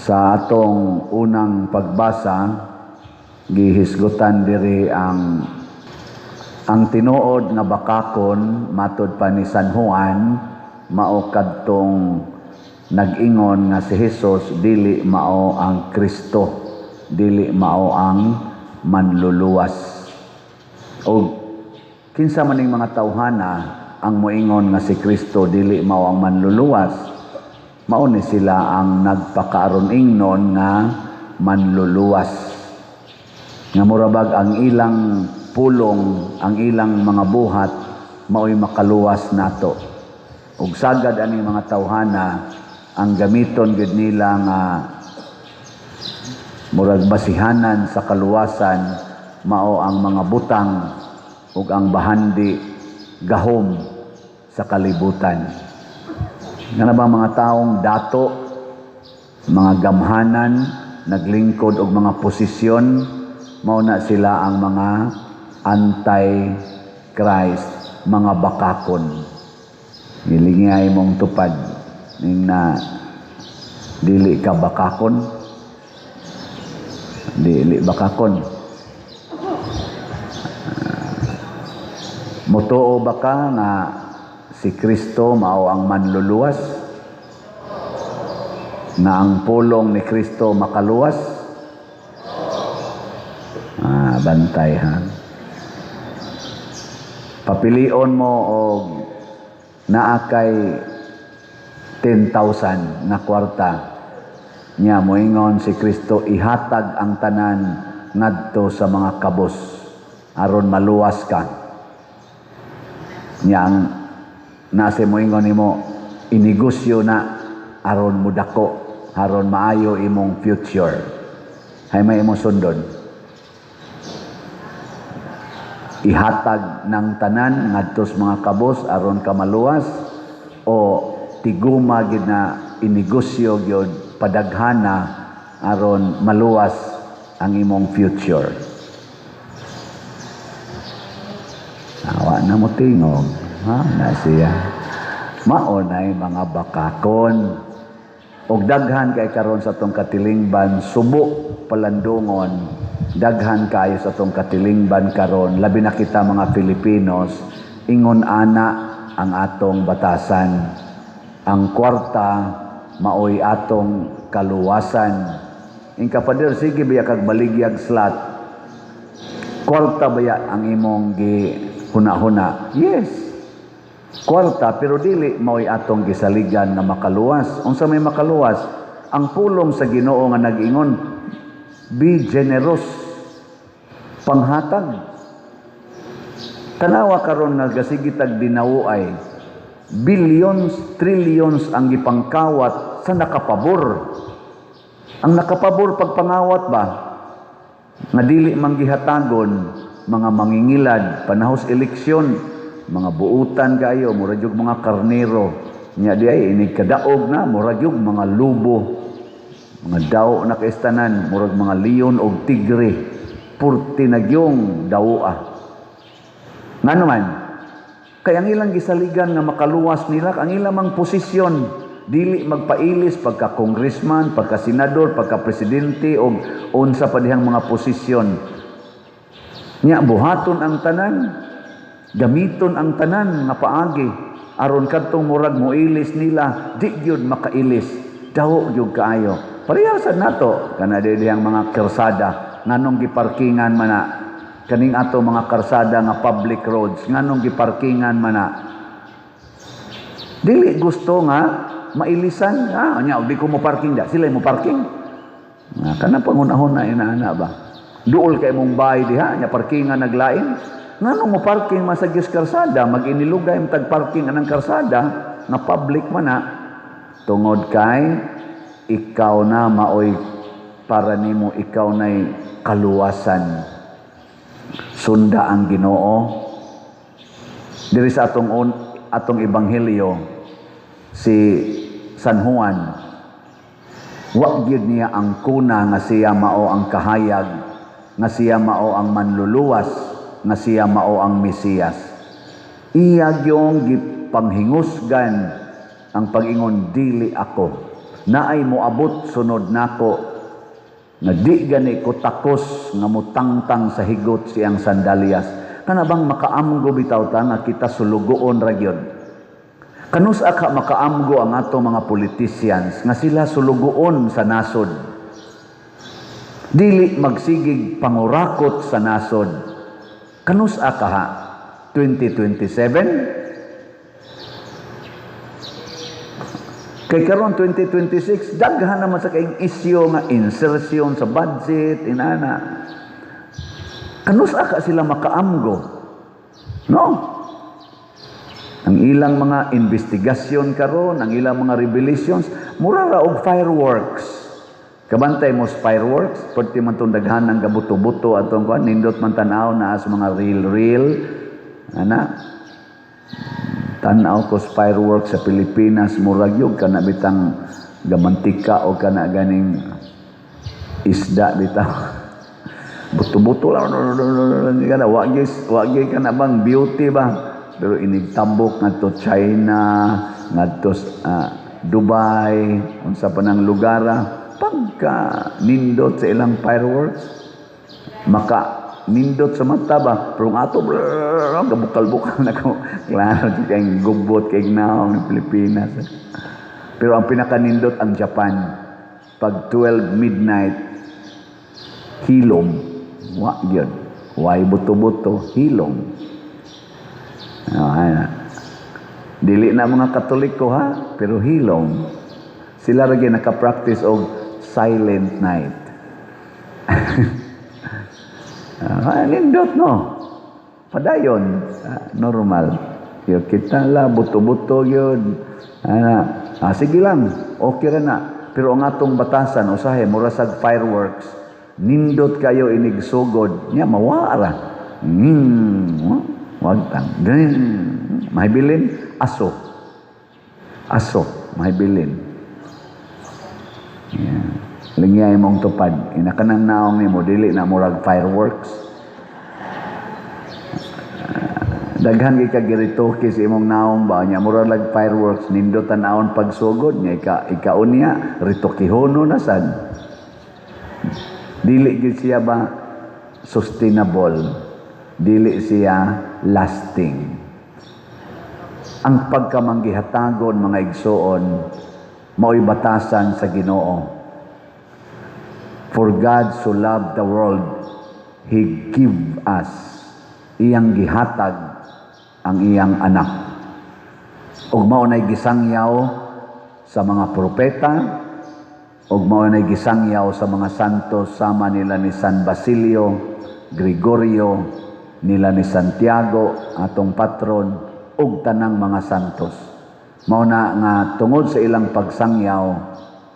Sa atong unang pagbasa, gihisgutan diri ang tinuod nga bakakon matud pa ni San Juan mao kadtong nag-ingon nga si Jesus dili mao ang Kristo, dili mao ang manluluwas. O kinsa maning mga tawhana ang moingon nga si Kristo dili mao ang manluluwas, mao ni sila ang nagpakaaron ingnon nga manluluwas. Nga murabag ang ilang pulong, ang ilang mga buhat mao'y makaluwas nato. Ug sagad ani mga tawhana ang gamiton gid nila nga murag basihanan sa kaluwasan mao ang mga butang ug ang bahandi gahom sa kalibutan. Nga na ba mga taong dato, mga gamhanan, naglingkod og mga posisyon, mao na sila ang mga anti-Christ, mga bakakon. Ilingay mong tupad ning na dili ka bakakon, dili bakakon. Motoo ba ka nga si Kristo mao ang manluluwas, na ang pulong ni Kristo makaluwas? Bantay ha. Papilion mo og naa kay 10,000 na kwarta, nya moingon si Kristo ihatag ang tanan ngadto sa mga kabos aron maluwas ka. Nya ang nase moingon nimo inegosyo na aron mudako, aron maayo imong future. Hay may imong sundon. Ihatag ng tanan ngadto sa mga kabos aron ka maluwas, o tiguma gid na inegosyo gyud padaghana aron maluwas ang imong future. Awa na mo tingog, ha, na siya. Maunay mga bakakon. Og daghan kay karon sa tong katilingban subo palandungon, daghan kayo sa tong katilingban karon, labi na kita mga Filipinos, ingon ana ang atong batasan. Ang kwarta maoy atong kaluwasan. In kapader sige biya kag baligyag slot. Kwarta baya ang imong gi huna-huna? Yes. Kwarta, pero dili mao'y atong gisaligan na makaluwas. Unsa may makaluwas? Ang pulong sa Ginoo nga nag-ingon, be generous, panghatag. Tanawa karon nga gasigitag dinawuay, billions, trillions ang gipangkawat sa nakapabor. Ang nakapabor pagpangawat ba? Nga dili manggihatagon, mga mangingilad, panahos eleksyon, mga buutan kayo, murag yung mga karnero. Nya di ay inig kadaog na, murag yung mga lubo. Mga daw na kaistanan, murag mga leon o tigre. Purti na yung dawa. Nga naman, kaya ang ilang gisaligan nga makaluwas nila, ang ilang mang posisyon, dili magpailis pagka-congressman, pagka-senador, pagka-presidente, o unsa pa dihang mga posisyon. Nya buhaton ang tanan, gamiton ang tanan nga paagi aron kadtong murag moilis nila di gyud makailis, daw gyud kaayo. Parehas nato kana dihang mga karsada nganong giparkingan man na kaning ato mga karsada nga public roads, nganong giparkingan man na dili gusto nga mailisan. Nya di ko mo parking da, sila mo parking. Kana pangunahon na inaana ba, duol kay mong bahay diha nya parkingan naglain. Nganong mo parking masagyos karsada, mag-inilugay mo tag-parking anang karsada, na public man na, tungod kay, ikaw na maoy para nimo ikaw na'y kaluwasan. Sunda ang Ginoo. Diri sa atong ebanghelyo, si San Juan, wa gyud niya ang kuna nga siya mao ang kahayag, nga siya mao ang manluluwas, nga siya mao ang Mesiyas. Iya gyung gipanghingusgan ang pag-ingon dili ako. naay moabot sunod nako nga di gani ko takos nga mutangtang sa higot siyang sandalyas. Kana bang makaamgo bitaw ta nga kita sulugoon ra gyud? Kanus ka makaamgo ang ato mga politicians nga sila sulugoon sa nasod. Dili magsigig pangurakot sa nasod. Kanus ka ha? 2027? Kay karon 2026, daghan naman sa kaing isyu nga insertion sa budget, inana. Kanus ka sila makaamgo? No? Ang ilang mga investigasyon karon, ang ilang mga revelations, mura ra og fireworks. Kabantay mo sa fireworks, pwede man itong daghan ng gabuto-buto atong kuan, nindot man tanaw na as mga real, ana. Tanaw ko sa fireworks sa Pilipinas, murag yun, kana bitang gamantika o kana ganing isda bitaw. Buto-buto lang, wagi ka na bang beauty ba? Pero inigtambok ngadto China, ngadto Dubai, unsa pa nang lugara, pagka nindot sa ilang fireworks, maka nindot sa mata ba, pero ato kabukal-bukal na ko, klaro kayong gubot kayong naong ng Pilipinas. Pero ang pinakanindot ang Japan, pag 12 midnight, hilom, yun, why buto-buto, hilom. Dili na mga Katoliko ha, pero hilom. Sila rin naka-practice og silent night. Nindot no. Padayon, normal. Yo kita la buto-buto yun. Sige lang, okay ra na. Pero ang atong batasan usahay mura sad fireworks. Nindot kayo inigsugod, nya mawara. Wag tang. Mahibilin aso. Mahibilin. Yeah. Lingyay mong tupad. Inakanang naong nimo dili na murag fireworks. Daghan kay kagiritoke sa imong naong ba nya murag lag fireworks nindot tanawon pagsugod nya ikaon niya ritokihono na sad. Dili gid siya ba sustainable? Dili siya lasting. Ang pagkamanggihatagon mga igsoon mao'y batasan sa Ginoo. For God so loved the world, He give us, iyang gihatag ang iyang anak. Ug mao nay gisangyaw sa mga propeta, ug mao nay gisangyaw sa mga santos sama nila ni San Basilio, Gregorio, nila ni Santiago, atong patron, ug tanang mga santos. Mao na nga tungod sa ilang pagsangyaw,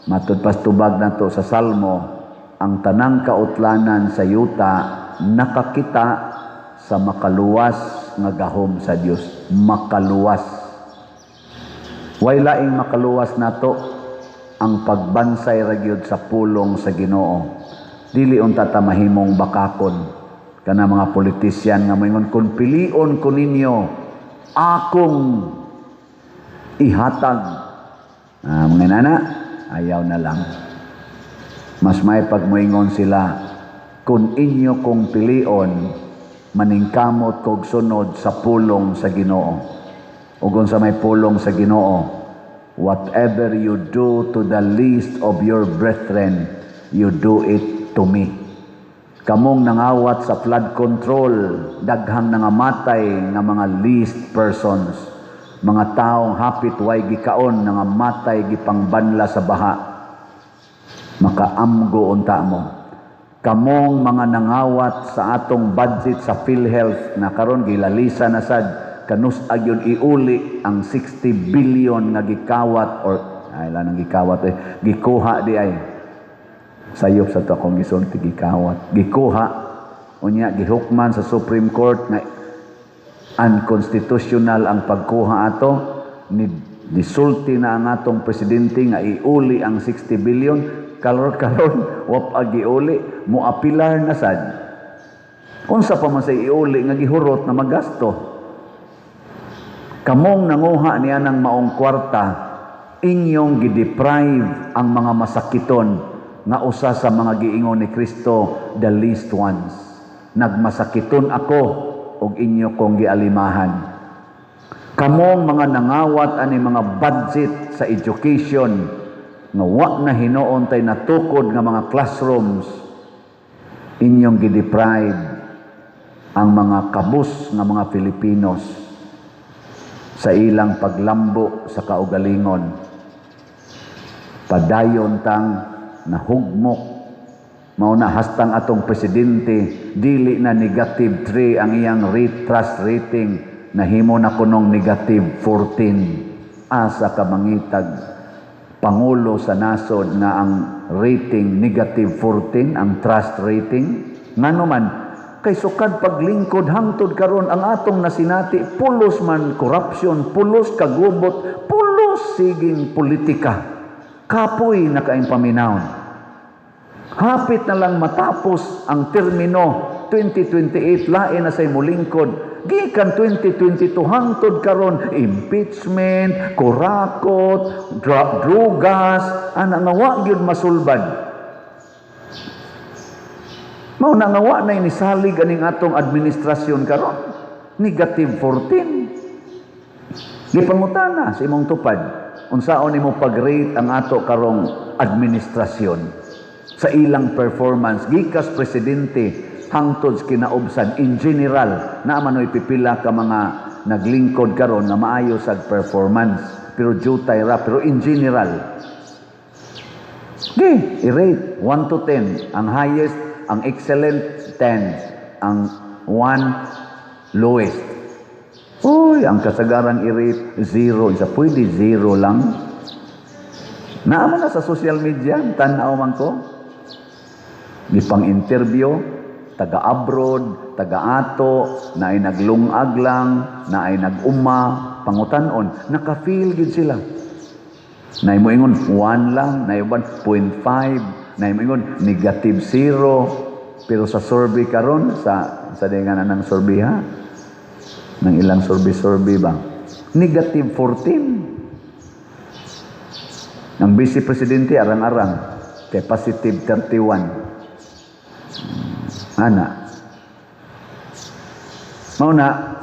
matud pastubag nato sa Salmo, ang tanang kautlanan sa yuta nakakita sa makaluwas nga gahom sa Dios. Makaluwas. Way laing makaluwas nato ang pagbansay ra gyud sa pulong sa Ginoo. Dili unta ta mahimong bakakon kana mga politisyan nga moingon kun pilion ko ninyo akong ihatag. Mga nana, ayaw na lang. Mas may pagmoingon sila, kung inyo kong pilion, maningkamot kog sunod sa pulong sa Ginoo. Ug sa may pulong sa Ginoo, whatever you do to the least of your brethren, you do it to me. Kamong nangawat sa flood control, daghang nangamatay nga mga least persons, mga taong hapit way gikaon nangamatay gipangbanla sa baha. Makaamgo unta mo. Kamong mga nangawat sa atong budget sa PhilHealth na karon gilalisa na sad kanus agyon iuli ang 60 billion nga gikawat or ay lanang gikawat gikuha di ay sayop sa to akong gisulti gikawat gikuha unya gihukman sa Supreme Court na unconstitutional ang pagkuha ato ni disulti na ang atong presidente nga iuli ang 60 billion karon wap agiuli mo apilar na sad unsa pa man sa iuli nga gihurot na magasto kamong nanguha niya ng maong kwarta inyong gideprive ang mga masakiton nga usa sa mga giingon ni Kristo, the least ones. Nagmasakiton ako ug inyo kong gialimahan. Kamong mga nangawat ani mga budget sa education nga wa na hinuon tay natukod nga mga classrooms, inyong gideprive ang mga kabus nga mga Filipinos sa ilang paglambo sa kaugalingon. Padayon tang nahugmok, mao na hastang atong presidente dili na negative 3 ang iyang trust rating, nahimo na kunong negative 14. Asa ka mangitag pangulo sa nasod nga ang rating negative 14 ang trust rating? Ngano man kay sukad paglingkod hangtod karon ang atong nasinati pulos man corruption, pulos kagubot, pulos siging politika. Kapoy na kaing paminawon. Hapit na lang matapos ang termino 2028, lain na say mulingkod. Gikan 2022 hangtod karon impeachment, kurakot, drugas, ana nga wa gyud masulbad. Mao na nga wa na inisalig aning atong administrasyon karon. Negative 14. Gipangutana sa imong tupad, unsaon nimo pag-rate ang ato karong administrasyon sa ilang performance gikas presidente hangtod kinaubsan in general na manoy pipila ka mga naglingkod karon na maayo sa performance pero jutay ra pero in general i-rate 1 to 10 ang highest, ang excellent 10, ang 1 lowest. Uy, ang kasagaran i-rate 0. Isa pwede 0 lang. Naama na sa social media, tanaw man ko. Gipang interview, taga-abroad, taga-ato, na ay naglungag lang, na ay nag-uma, pangutanon, naka-feel gid sila. Na mo ingon 1 lang, na iban 0.5, na mo ingon negative 0. Pero sa survey karon sa dingan ng survey ha, ng ilang survey ba? Negative 14. Ang Vice Presidente arang-arang kay positive 31. Ana. Mao na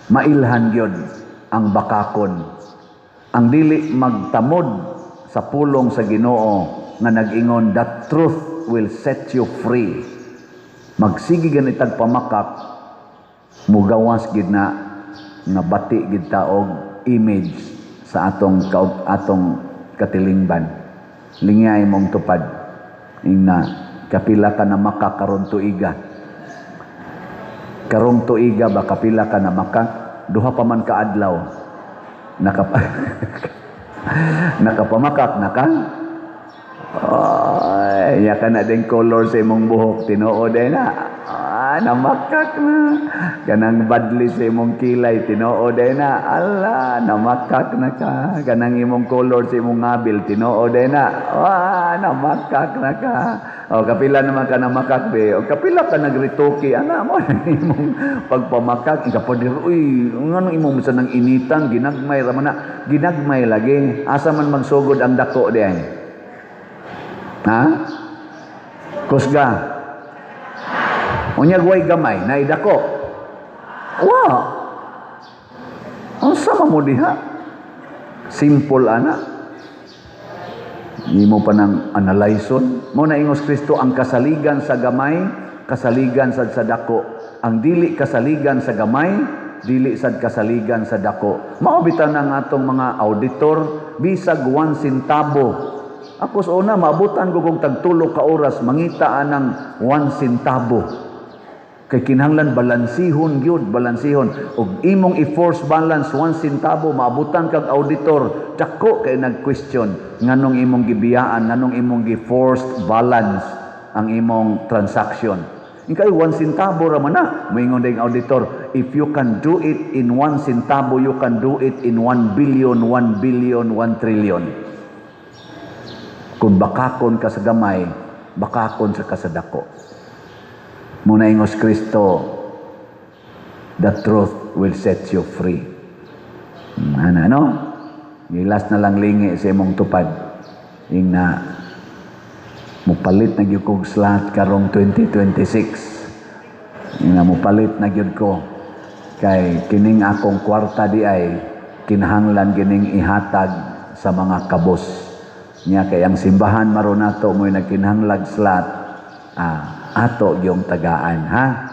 mailhan gyud ang bakakon. Ang dili magtamod sa pulong sa Ginoo nga nag-ingon, the truth will set you free. Magsigi ganitag pamakak, mugawas gid na nga bati gid taog image sa atong katilingban. Lingay mong tupad ingna kapila ka na makakaron tuiga. Karong tuiga ba kapila ka na maka? Duha pa man ka adlaw. Nakapamakak na ka? Ay, ya ka na din color sa imong buhok, tinuod na. Namakak na. Ganang badli sa imong kilay, tinuod na. Ala, namakak na ka. Ganang imong color sa imong ngabil, tinuod na. Namakak na ka. O, kapila naman ka namakak, be. O, kapila ka nagrituki. Ana mo, imong pagpamakak. Ikapadir, uy, anong imong sa nang initan, ginagmay, ramana, ginagmay lagi. Asa man magsugod ang dako diyan. Ha? Kusga. Unya guway gamay, naidako. Wow. Ang sama mo diha. Simple ana. Hindi mo pa nang analyson. Mo na ingos Kristo ang kasaligan sa gamay, kasaligan sa dako. Ang dili kasaligan sa gamay, dili sad kasaligan sa dako. Mao bitan ang atong mga auditor bisag 1 centavo. Ako sa una, maabutan ko kung tagtulo ka oras, mangita anang 1 centavo. Kay kinahanglan balansihon gyud, balansihon. Og imong i-force balance 1 centavo, maabutan kag auditor, dako kay nag-question nganong imong gibiyaan, nganong imong gi-forced balance ang imong transaction. Kay 1 centavo ra man na, moingon ding auditor, if you can do it in 1 centavo, you can do it in 1 billion, 1 billion, 1 trillion. Kung bakakon ka sa gamay, bakakon sa kasadako. Muna ingos Kristo, the truth will set you free. Ano? Nilas na lang lingi sa imong tupad. Yung na mupalit na gyud kog slot karong 2026. Yung na mupalit na gyud ko. Kay kining akong kwarta di ay kinahanglan gining ihatag sa mga kabos. Nya kay ang simbahan maron nato mo'y nagkinahanglag slot. Ato yung tagaan, ha?